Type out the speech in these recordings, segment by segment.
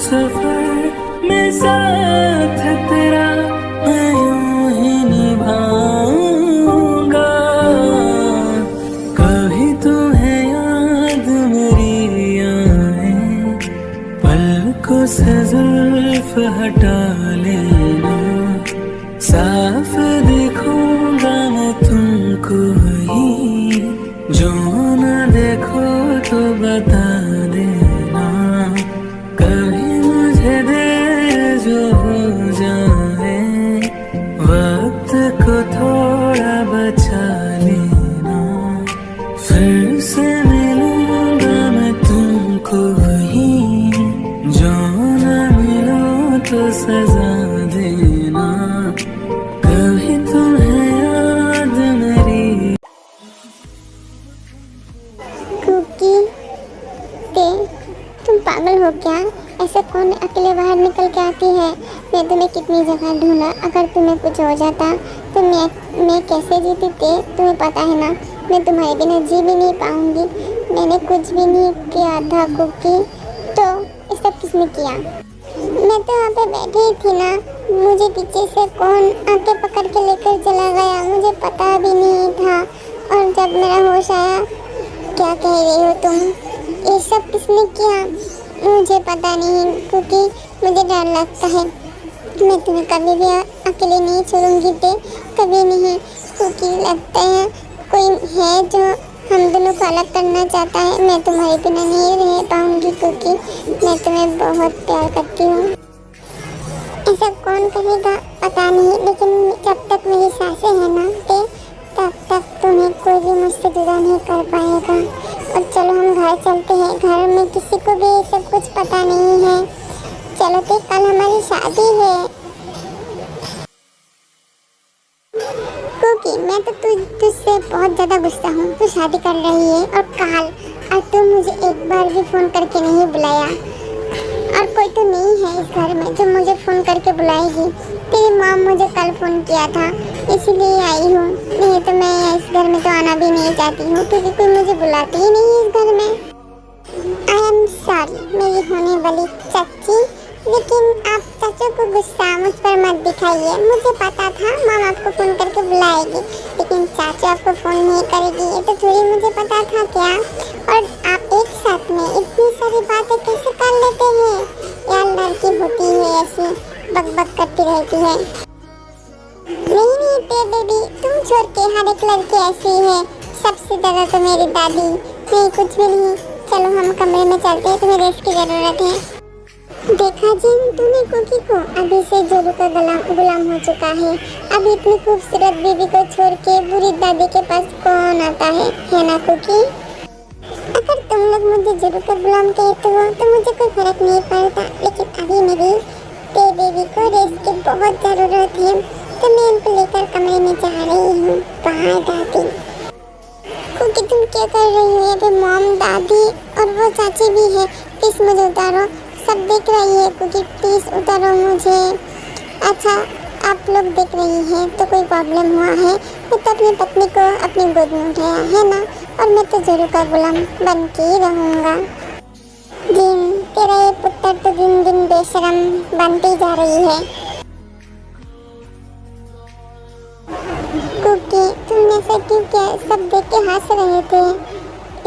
सफर में साथ तेरा मैं यूं ही निभाऊंगा। कभी तुम्हें याद मेरी आए, पलकों से जुल्फ हटा लेना। साफ देखूंगा मैं तुमको ही, जो न देखो तो बता देना। कभी मुझे देर जो हो जाए, वक्त को थोड़ा बचा लेना। फिर से मिलूंगा मैं तुमको ही, जो न मिलो तो सजा देना। कभी तुम्हें याद मेरी। कुकी ते तुम पागल हो क्या? ऐसे कौन अकेले बाहर निकल के आती है? मैं तुम्हें कितनी जगह ढूंढा, अगर तुम्हें कुछ हो जाता तो मैं कैसे जीती ते? तुम्हें पता है ना, मैं तुम्हारे बिना जी भी नहीं पाऊंगी। मैंने कुछ भी नहीं किया था कुकी, तो ये सब किसने किया? मैं तो वहाँ पे बैठी ही थी ना, मुझे पीछे से कौन आके पकड़ के लेकर चला गया मुझे पता भी नहीं था। और जब मेरा होश आया, क्या कह रही हो तुम? ये सब किसने किया? मुझे पता नहीं, क्योंकि मुझे डर लगता है। मैं तुम्हें कभी भी अकेले नहीं छोड़ूंगी ते, कभी नहीं। क्योंकि लगता है कोई है जो हम दोनों को अलग करना चाहता है। मैं तुम्हारे बिना नहीं रह पाऊंगी, क्योंकि मैं तुम्हें बहुत प्यार करती हूँ। ऐसा कौन कहेगा पता नहीं, लेकिन जब तक मेरी सांसें हैं ना ते, तब तक तुम्हें कोई भी मुझसे जुदा नहीं कर पाएगा। और चलो हम घर चलते हैं, घर में किसी को भी ये सब कुछ पता नहीं है। चलो ते, कल हमारी शादी है। क्योंकि मैं तो तुझसे बहुत ज़्यादा गुस्सा हूँ। तू शादी कर रही है और कल, और तू मुझे एक बार भी फ़ोन करके नहीं बुलाया। और कोई तो नहीं है इस घर में जो मुझे फ़ोन करके बुलाएगी। तेरी माँ मुझे कल फ़ोन किया था, इसलिए आई हूँ। नहीं तो मैं इस घर में तो आना भी नहीं चाहती हूँ, क्योंकि कोई मुझे बुलाती ही नहीं है इस घर में। आई एम सॉरी मेरी होने वाली चाची, लेकिन आप चाचू को गुस्सा मुझ पर मत दिखाइए। मुझे पता था माँ आपको फ़ोन करके बुलाएगी, लेकिन चाचू आपको फ़ोन नहीं करेगी ये तो थोड़ी मुझे पता था क्या? और आप एक साथ में इतनी सारी बातें कैसे कर लेते हैं? यार लड़की होती है ऐसी, बकबक करती रहती है। नहीं ते बेबी, तुम छोड़ के हर एक लड़की ऐसी है, सबसे ज़्यादा तो मेरी दादी। नहीं कुछ भी नहीं, चलो हम कमरे में चलते हैं, तुम्हें रेस्ट की ज़रूरत है। देखा जिन, तूने कुकी को अभी से जोरू का गुलाम हो चुका है। अब इतनी खूबसूरत बीवी को छोड़ के बुरी दादी के पास कौन आता है ना कुकी? अगर तुम लोग मुझे जोरू का गुलाम कहते हो तो मुझे कोई फर्क नहीं पड़ता, लेकिन अभी मेरी ते बेबी को रेस्ट की बहुत ज़रूरत है, तो मैं उनको लेकर कमरे में जा रही हूँ। बाय दादी। कुकी तुम क्या कर रही हो? यहाँ मॉम, दादी और वो चाची भी है। प्लीज़ मुझे उतारो, सब देख रही है। क्योंकि प्लीज़ उतारो मुझे। अच्छा आप लोग देख रही हैं तो कोई प्रॉब्लम हुआ है? मैं तो अपनी पत्नी को अपनी गोद में उठाया है ना, और मैं तो जोरू का गुलाम बन के ही रहूँगा। जिन, तेरा ये पुत्र तो दिन दिन बेशरम बनती जा रही है। क्योंकि तुमने ऐसा क्यों किया? सब देख के हंस रहे थे,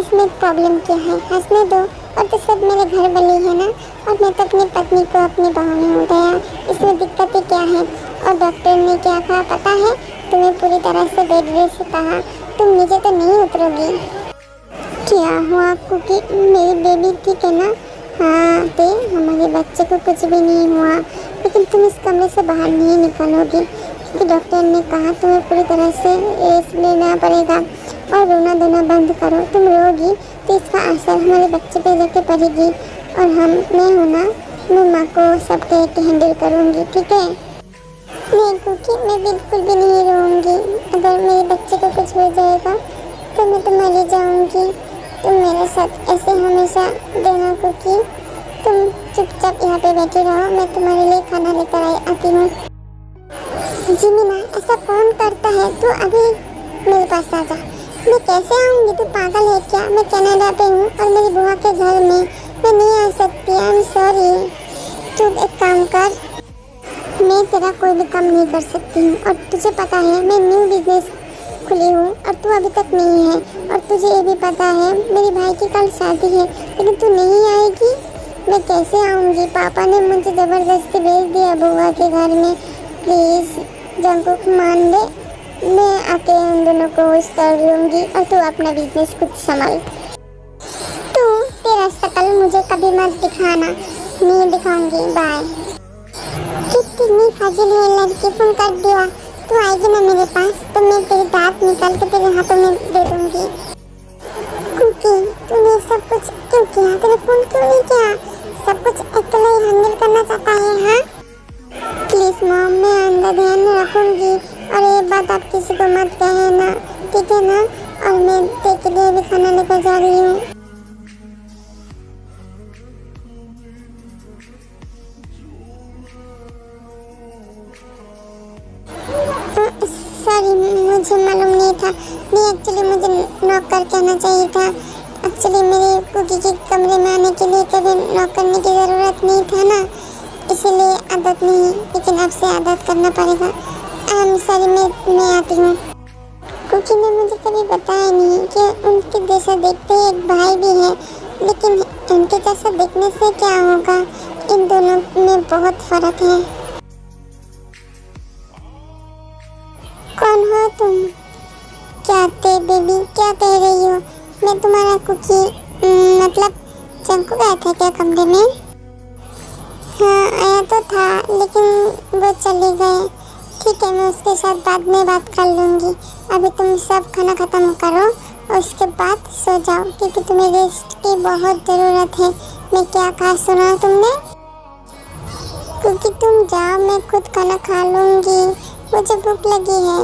इसमें प्रॉब्लम क्या है? हंसने दो। और तो सब मेरे घर वाले है ना, और मैं तो अपनी पत्नी को अपनी बाहों में उठाया, इसमें दिक्कत ही क्या है? और डॉक्टर ने क्या कहा पता है? तुम्हें पूरी तरह से बेड रेस्ट कहा, तुम नीचे तो नहीं उतरोगी। क्या हुआ क्योंकि मेरी बेबी ठीक है ना? हाँ ते, हमारे बच्चे को कुछ भी नहीं हुआ, लेकिन तुम इस कमरे से बाहर नहीं निकलोगी, क्योंकि डॉक्टर ने कहा तुम्हें पूरी तरह से रेस्ट लेना पड़ेगा और रोना धोना बंद करो। तुम रोगी तो इसका असर हमारे बच्चे पे जाके पड़ेगी, और मैं हूँ ना, मैं माँ को सब कह के हैंडल करूँगी, ठीक है? नहीं क्योंकि मैं बिल्कुल भी नहीं रोऊंगी। अगर मेरे बच्चे को कुछ हो जाएगा तो मैं तो मर जाऊँगी। तुम मेरे साथ ऐसे हमेशा देना क्योंकि तुम चुपचाप यहाँ पे बैठी रहो, मैं तुम्हारे लिए खाना लेकर आती हूँ। जिमिना, ऐसा कौन करता है? तू अभी मेरे पास आ जा। मैं कैसे आऊँगी? तू पागल है क्या? मैं कनाडा पे हूँ और मेरी बुआ के घर में, मैं नहीं आ सकती। I am sorry. कर। मैं तेरा कोई भी काम नहीं कर सकती हूँ और तुझे पता है मैं न्यू बिजनेस खुली हूँ और तू अभी तक नहीं है, और तुझे ये भी पता है मेरे भाई की कल शादी है, लेकिन तू नहीं आएगी। मैं कैसे आऊँगी? पापा ने मुझे ज़बरदस्ती भेज दिया बुआ के घर में। प्लीज़ जंकुक मान ले, मैं आके उन दोनों को विश कर लूँगी और तू अपना बिजनेस खुद संभाल। तू तेरा शक्ल मुझे कभी मत दिखाना। नहीं दिखाऊंगी, बाय। कितनी फाजिल है लड़की, फोन कर दिया। तू आएगी ना मेरे पास तो मैं तेरे दांत निकाल के तेरे हाथों में दे दूंगी। कुकी, तूने सब कुछ क्यों किया? तेरे फोन क्यों नहीं किया? सब कुछ अकेले ही हैंडल करना चाहता है, हाँ? प्लीज मॉम, मैं अंदर ध्यान रखूंगी और ये बात आप किसी को मत कहना, ठीक है ना? और मैं तेरे लिए भी खाना लेकर जा रही हूँ। सॉरी, मुझे मालूम नहीं था। नहीं, एक्चुअली मुझे नॉक करके आना चाहिए था। एक्चुअली मेरे कुकी के कमरे में आने के लिए कभी नॉक करने की ज़रूरत नहीं था ना, इसीलिए आदत नहीं, लेकिन अब से आदत करना पड़ेगा। सॉरी, मैं आती हूँ। कुकी ने मुझे कभी बताया नहीं कि उनके जैसा देखते ही एक भाई भी है, लेकिन उनके जैसा देखने से क्या होगा? इन दोनों में बहुत फ़र्क है। कौन हो तुम? क्या ते बेबी, क्या कह रही हो? मैं तुम्हारा कुकी मतलब चंकू गया था क्या कमरे में? हाँ, आया तो था, लेकिन वो चले गए। ठीक है, मैं उसके साथ बाद में बात कर लूँगी। अभी तुम सब खाना ख़त्म करो और उसके बाद सो जाओ, क्योंकि तुम्हें रेस्ट की बहुत ज़रूरत है। मैं क्या कहा सुना तुमने? क्योंकि तुम जाओ, मैं खुद खाना खा लूँगी। मुझे भूख लगी है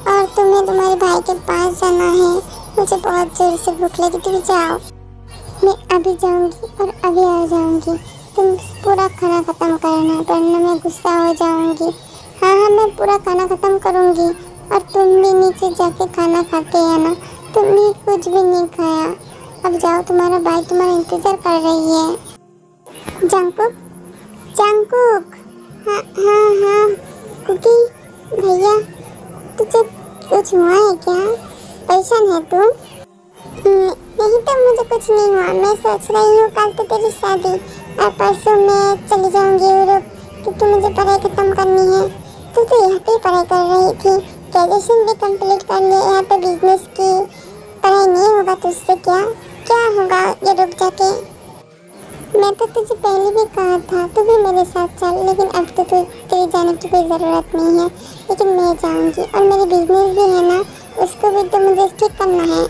और तुम्हें तुम्हारे भाई के पास जाना है। मुझे बहुत जोर से भूख लगी, तुम जाओ। मैं अभी जाऊंगी और अभी आ जाऊंगी। तुम पूरा खाना ख़त्म करना, वरना मैं गुस्सा हो जाऊंगी। हाँ हाँ, मैं पूरा खाना ख़त्म करूंगी और तुम भी नीचे जाके खाना खा के आना। तुमने कुछ भी नहीं खाया। अब जाओ, तुम्हारा भाई तुम्हारा इंतज़ार कर रही है। जंकुक, जंकुक, हाँ हाँ हाँ, कुकी भैया, तुझे कुछ हुआ है क्या? परेशान है तू? नहीं तो मुझे कुछ नहीं हुआ। मैं सोच रही हूँ कल तो तेरी शादी और परसों मैं चली जाऊँगी यूरोप, क्योंकि मुझे पढ़ाई खत्म करनी है। तू तो यहाँ पे पढ़ाई कर रही थी, ग्रेजुएशन भी कंप्लीट कर लिया। यहाँ पे बिजनेस की पढ़ाई नहीं होगा तुझसे क्या? क्या होगा ये रुक जाके? मैं तो तुझे पहले भी कहा था तू भी मेरे साथ चल, लेकिन अब तो तेरे जाने की कोई ज़रूरत नहीं है। लेकिन मैं जाऊंगी और मेरी बिजनेस भी है ना, उसको भी तो मुझे ठीक करना है।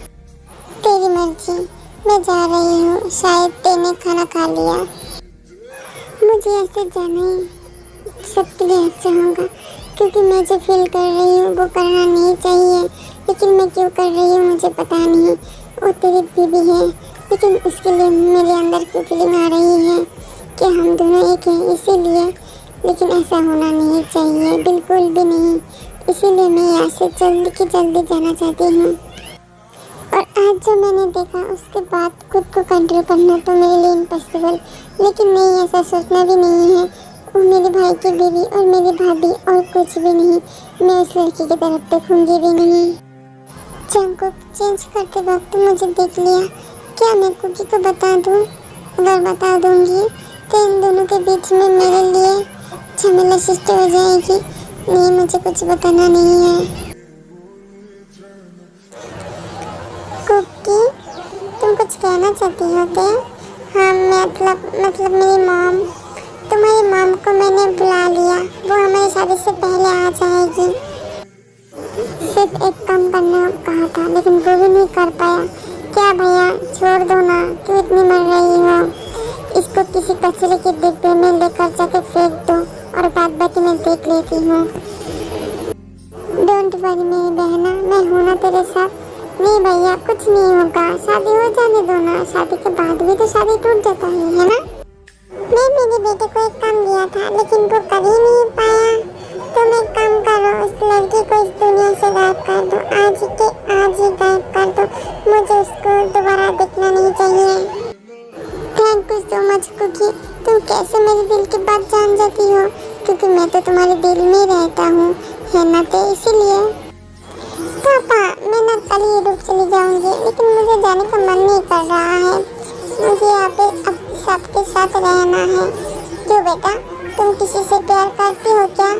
तेरी मर्जी, मैं जा रही हूँ। शायद तेने खाना खा लिया। मुझे ऐसे जाना ही सबके लिए अच्छा होगा, क्योंकि मैं जो फील कर रही हूँ वो करना नहीं चाहिए, लेकिन मैं क्यों कर रही हूँ मुझे पता नहीं। वो तेरी बीवी है, लेकिन उसके लिए मेरे अंदर क्यों फीलिंग आ रही है कि हम दोनों एक हैं, इसीलिए। लेकिन ऐसा होना नहीं चाहिए, बिल्कुल भी नहीं। इसीलिए मैं यहाँ से जल्दी की जल्दी जाना चाहती हूँ। और आज जो मैंने देखा उसके बाद खुद को कंट्रोल करना तो मेरे लिए इम्पॉसिबल, लेकिन नहीं, ऐसा सोचना भी नहीं है। वो मेरे भाई की बीवी और मेरी भाभी और कुछ भी नहीं। मैं उस लड़की की तरफ देखूंगी भी नहीं। जंकुक चेंज करते वक्त मुझे देख लिया। क्या मैं कुकी को बता दूँ? अगर बता दूँगी तो इन दोनों के बीच में मेरे लिए झमेला सृष्टि हो जाएगी। नहीं, मुझे कुछ बताना नहीं है। कुकी, तुम कुछ कहना चाहती हो क्या? हाँ, मतलब मेरी मॉम, तुम्हारी मॉम को मैंने बुला लिया। वो हमारी शादी से पहले आ जाएगी। सिर्फ एक काम करना कहा था, लेकिन वो भी नहीं कर पाया। क्या भैया, छोड़ दो ना, क्यों इतनी मर रही हो? इसको किसी कचरे के डिब्बे में लेकर जाके फेंक दो और बाद बाकी मैं देख लेती हूँ। डोंट वरी मेरी बहना, मैं हूँ ना तेरे साथ। नहीं भैया, कुछ नहीं होगा, शादी हो जाने दो ना। शादी के बाद भी तो शादी टूट जाता है ना? मैं मेरे बेटे को एक काम दिया था, लेकिन वो कर ही नहीं पाया। तुम एक काम करो, उस लड़की को इस दुनिया से गायब कर दो। आज ही गायब कर दो। मुझे उसको दोबारा देखना नहीं चाहिए। Thank you so much Cookie, तुम कैसे मेरे दिल की बात जान जाती हो, क्योंकि मैं तो तुम्हारे दिल में रहता हूँ, है ना? तो इसीलिए पापा मैं ना कल ही रुक चली जाऊंगी, लेकिन मुझे जाने का मन नहीं कर रहा है। मुझे यहाँ पे अब सबके साथ रहना है। क्यों बेटा, तुम किसी से प्यार करती हो क्या?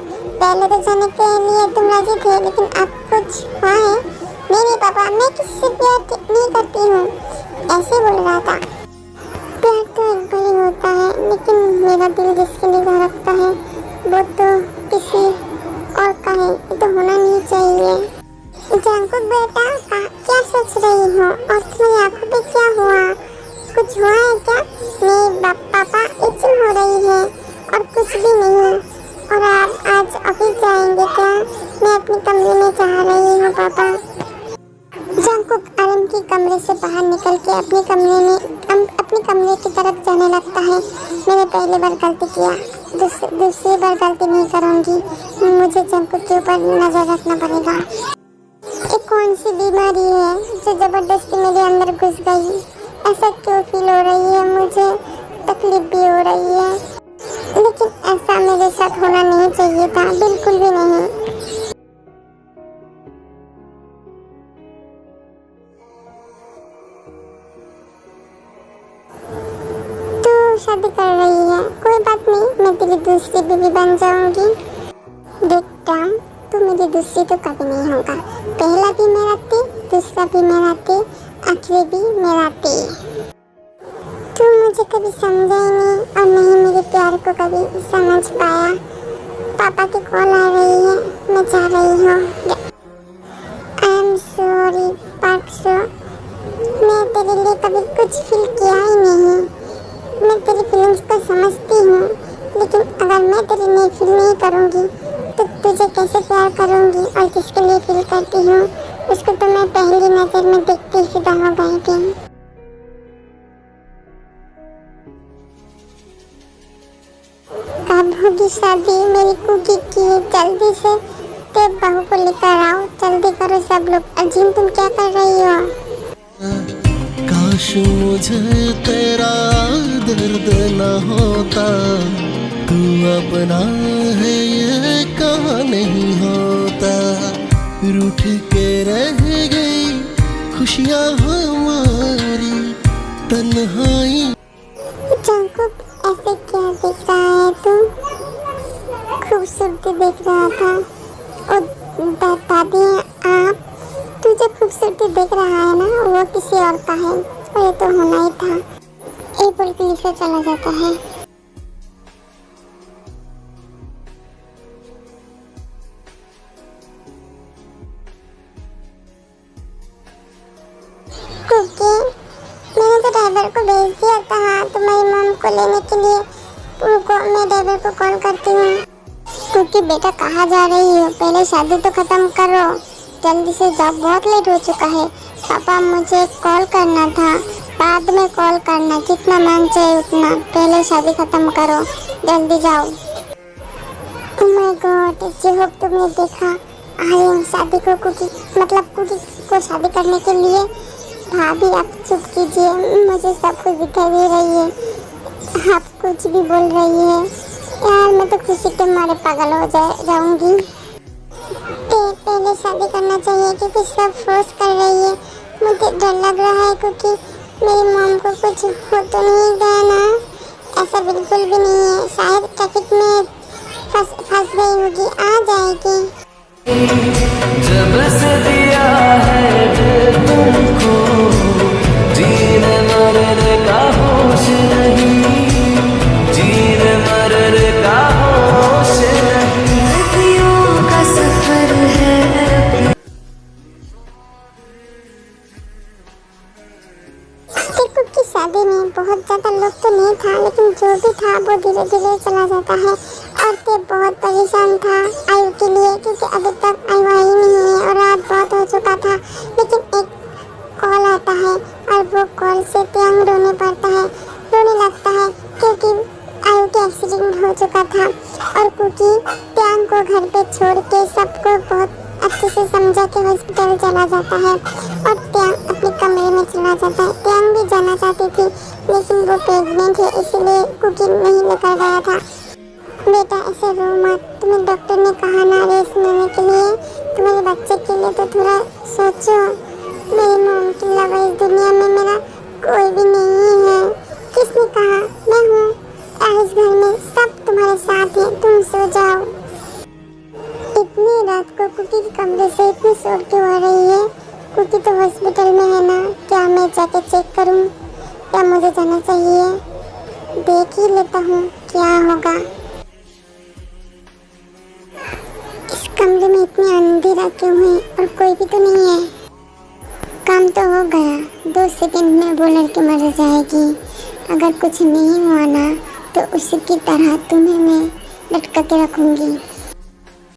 पहले तो जाने के लिए तुम राजी थे, लेकिन अब कुछ हुआ है? नहीं पापा, मैं किसी से प्यार नहीं करती हूँ, ऐसे बोल रहा था। प्यार तो एक बार ही होता है, लेकिन मेरा दिल जिसके लिए धड़कता है वो तो किसी और का है, ये तो होना नहीं चाहिए। जंकुक बेटा, क्या सोच रही हो? और तुम्हारी आंखों पे क्या हुआ? कुछ हुआ है क्या? नहीं पापा, इचिंग हो रही है और कुछ भी नहीं। और आप आज ऑफिस जाएंगे क्या? मैं अपने कमरे में जा रही हूँ पापा। जंकुक आरम के कमरे से बाहर निकल के अपने कमरे की तरफ जाने लगता है। मैंने पहली बार गलती किया, दूसरी बार गलती नहीं करूँगी। मुझे जंकुक के ऊपर नजर रखना पड़ेगा। ये कौन सी बीमारी है जो जबरदस्ती मेरे अंदर घुस गई? ऐसा क्यों फील हो रही है? मुझे तकलीफ भी हो रही है, लेकिन ऐसा मेरे साथ होना नहीं चाहिए था, बिल्कुल भी नहीं। तो शादी कर रही है, कोई बात नहीं, मैं तेरी दूसरी बीवी बन जाऊंगी। बेटा, तू मेरी दूसरी तो कभी नहीं होगा। पहला भी मेरा थे, दूसरा भी मेरा थे, आखिरी भी मेरा थे। तू मुझे कभी समझा ही नहीं और नहीं मेरे प्यार को कभी समझ पाया। पापा की कॉल आ रही है, मैं जा रही हूँ। आई एम सॉरी पार्क्सो, मैं तेरे लिए कभी कुछ फील किया ही नहीं। मैं तेरी फीलिंग्स को समझती हूँ, लेकिन अगर मैं तेरे लिए फील नहीं करूँगी तो तुझे कैसे प्यार करूँगी? और जिसके लिए फील करती हूँ उसको तो मैं पहली नजर में देखते ही फिदा हो गई थी। कब होगी शादी मेरी कुकी की? जल्दी से ते बहू को लेकर आओ, जल्दी करो सब लोग। अजीम, तुम क्या कर रही हो? काश मुझे तेरा दर्द न होता, तू अपना है ये कहा नहीं होता। रूठ के रह गई खुशियाँ हमारी, तन्हाई। जंकुक, ऐसे क्या देख रहा है तू? खूबसूरती देख रहा था। और दादी आप, तू जो खूबसूरती देख रहा है ना, वो किसी और का है, और ये तो होना ही था। एक बोल के लिसा चला जाता है। क्योंकि मैंने तो ड्राइवर को भेज दिया था तुम्हारी मॉम को लेने के लिए। उनको मैं ड्राइवर को कॉल करती हूँ। क्योंकि बेटा कहाँ जा रही हो? पहले शादी तो खत्म करो, जल्दी से जाओ, बहुत लेट हो चुका है। पापा मुझे कॉल करना था, बाद में कॉल करना, जितना मन चाहे उतना, पहले शादी खत्म करो, जल्दी जाओ। ओह माय गॉड, जी होप तुमने देखा आर्यन शादी को कुकी को शादी करने के लिए। भाभी आप चुप कीजिए, मुझे सब कुछ दिखाई दे रही है। आप कुछ भी बोल रही है यार, मैं तो खुशी के मारे पागल हो जाऊंगी। पहले शादी करना चाहिए क्योंकि सब फोर्स कर रही है। मुझे डर लग रहा है क्योंकि मेरी मॉम को कुछ हो तो नहीं गया ना? ऐसा बिल्कुल भी नहीं है, शायद ट्रैफिक में फंस गई होगी, आ जाएगी। जब से दिया है दिल तुमको, जीने मरने का होश नहीं, जीने मरने का होश नहीं। सदियों का सफर है। की शादी में बहुत ज्यादा लोग तो नहीं था, लेकिन जो भी था वो धीरे धीरे चला जाता है। और ते बहुत परेशान था आयु के लिए, क्योंकि अभी तक आयु आई नहीं है और रात बहुत हो चुका था। लेकिन एक कॉल आता है और वो कॉल से त्यांग रोने पड़ता है, रोने लगता है, क्योंकि आयु के एक्सीडेंट हो चुका था। और क्योंकि त्यांग को घर पे छोड़ के सबको बहुत अच्छे से समझा के हॉस्पिटल चला जाता है और त्यांग अपने कमरे में में चला जाता है। टैंग भी जाना चाहती थी लेकिन वो प्रेग्नेंट है इसलिए कुकी नहीं लेकर गया था। बेटा ऐसे रो मत, तुम्हें डॉक्टर ने कहा ना रेस्ट लेने के लिए, तुम्हारे बच्चे के लिए तो थोड़ा सोचो। मेरी मॉम के अलावा इस दुनिया में मेरा कोई भी नहीं है। किसने कहा? मैं हूँ। इस घर में सब तुम्हारे साथ है, तुम सो जाओ। इतनी रात को कुकी के कमरे से इतनी शोर क्यों आ रही है? कुकी तो हॉस्पिटल में है ना, क्या मैं जाके चेक करूं या मुझे जाना चाहिए? देख ही लेता हूँ क्या होगा। इस कमरे में इतनी अंधेरा क्यों है और कोई भी तो नहीं है? काम तो हो गया, 2 सेकंड में वो लड़की मर जाएगी। अगर कुछ नहीं हुआ ना तो उसी की तरह तुम्हें मैं लटका के रखूंगी।